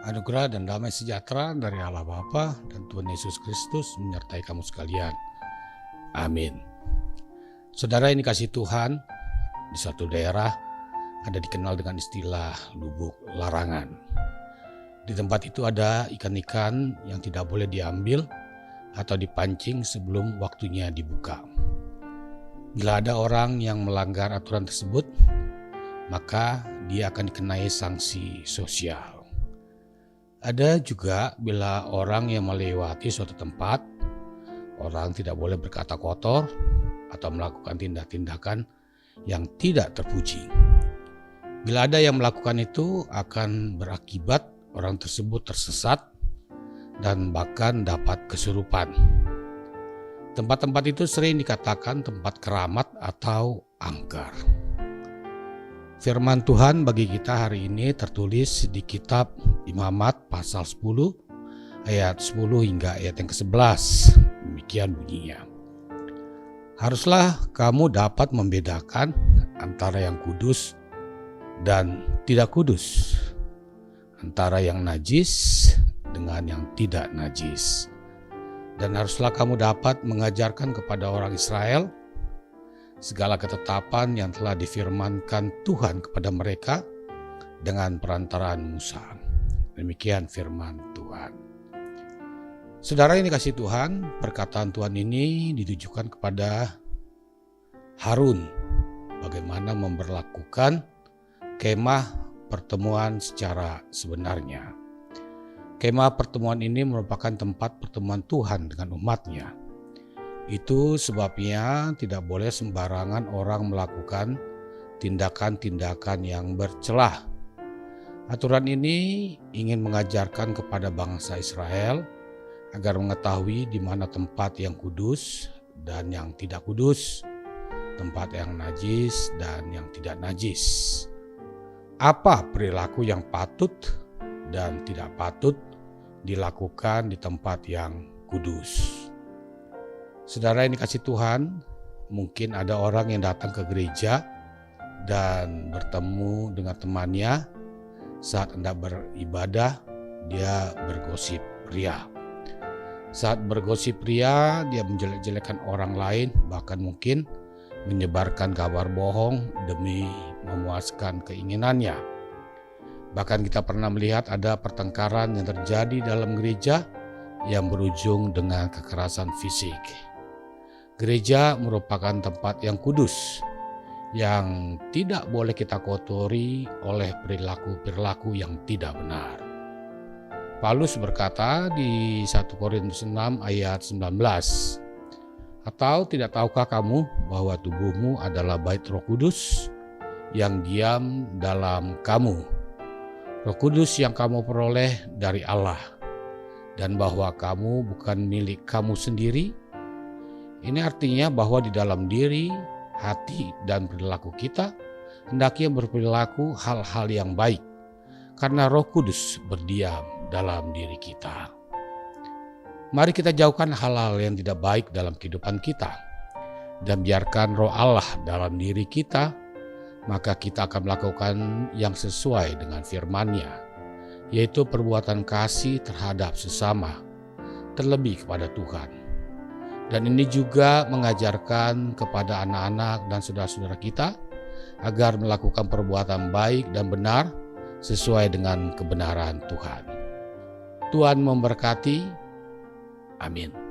Anugerah dan damai sejahtera dari Allah Bapa dan Tuhan Yesus Kristus menyertai kamu sekalian. Amin. Saudara ini kasih Tuhan, di suatu daerah ada dikenal dengan istilah lubuk larangan. Di tempat itu ada ikan-ikan yang tidak boleh diambil atau dipancing sebelum waktunya dibuka. Bila ada orang yang melanggar aturan tersebut, maka dia akan dikenai sanksi sosial. Ada juga bila orang yang melewati suatu tempat, orang tidak boleh berkata kotor atau melakukan tindak-tindakan yang tidak terpuji. Bila ada yang melakukan itu akan berakibat orang tersebut tersesat dan bahkan dapat kesurupan. Tempat-tempat itu sering dikatakan tempat keramat atau angker. Firman Tuhan bagi kita hari ini tertulis di kitab Imamat pasal 10 ayat 10 hingga ayat yang ke-11. Demikian bunyinya. Haruslah kamu dapat membedakan antara yang kudus dan tidak kudus, antara yang najis dengan yang tidak najis. Dan haruslah kamu dapat mengajarkan kepada orang Israel segala ketetapan yang telah difirmankan Tuhan kepada mereka dengan perantaraan Musa. Demikian firman Tuhan. Saudara ini kasih Tuhan, perkataan Tuhan ini ditujukan kepada Harun, bagaimana memperlakukan kemah pertemuan secara sebenarnya. Kemah pertemuan ini merupakan tempat pertemuan Tuhan dengan umatnya. Itu sebabnya tidak boleh sembarangan orang melakukan tindakan-tindakan yang bercelah. Aturan ini ingin mengajarkan kepada bangsa Israel agar mengetahui di mana tempat yang kudus dan yang tidak kudus, tempat yang najis dan yang tidak najis. Apa perilaku yang patut dan tidak patut dilakukan di tempat yang kudus. Saudara ini kasih Tuhan, mungkin ada orang yang datang ke gereja dan bertemu dengan temannya saat hendak beribadah, dia bergosip ria. Saat bergosip ria, dia menjelek-jelekan orang lain, bahkan mungkin menyebarkan kabar bohong demi memuaskan keinginannya. Bahkan kita pernah melihat ada pertengkaran yang terjadi dalam gereja yang berujung dengan kekerasan fisik. Gereja merupakan tempat yang kudus, yang tidak boleh kita kotori oleh perilaku-perilaku yang tidak benar. Paulus berkata di 1 Korintus 6 ayat 19, atau tidak tahukah kamu bahwa tubuhmu adalah bait Roh Kudus yang diam dalam kamu, Roh Kudus yang kamu peroleh dari Allah, dan bahwa kamu bukan milik kamu sendiri? Ini artinya bahwa di dalam diri, hati, dan perilaku kita hendaknya berperilaku hal-hal yang baik, karena Roh Kudus berdiam dalam diri kita. Mari kita jauhkan hal-hal yang tidak baik dalam kehidupan kita, dan biarkan Roh Allah dalam diri kita, maka kita akan melakukan yang sesuai dengan firman-Nya, yaitu perbuatan kasih terhadap sesama, terlebih kepada Tuhan. Dan ini juga mengajarkan kepada anak-anak dan saudara-saudara kita agar melakukan perbuatan baik dan benar sesuai dengan kebenaran Tuhan. Tuhan memberkati. Amin.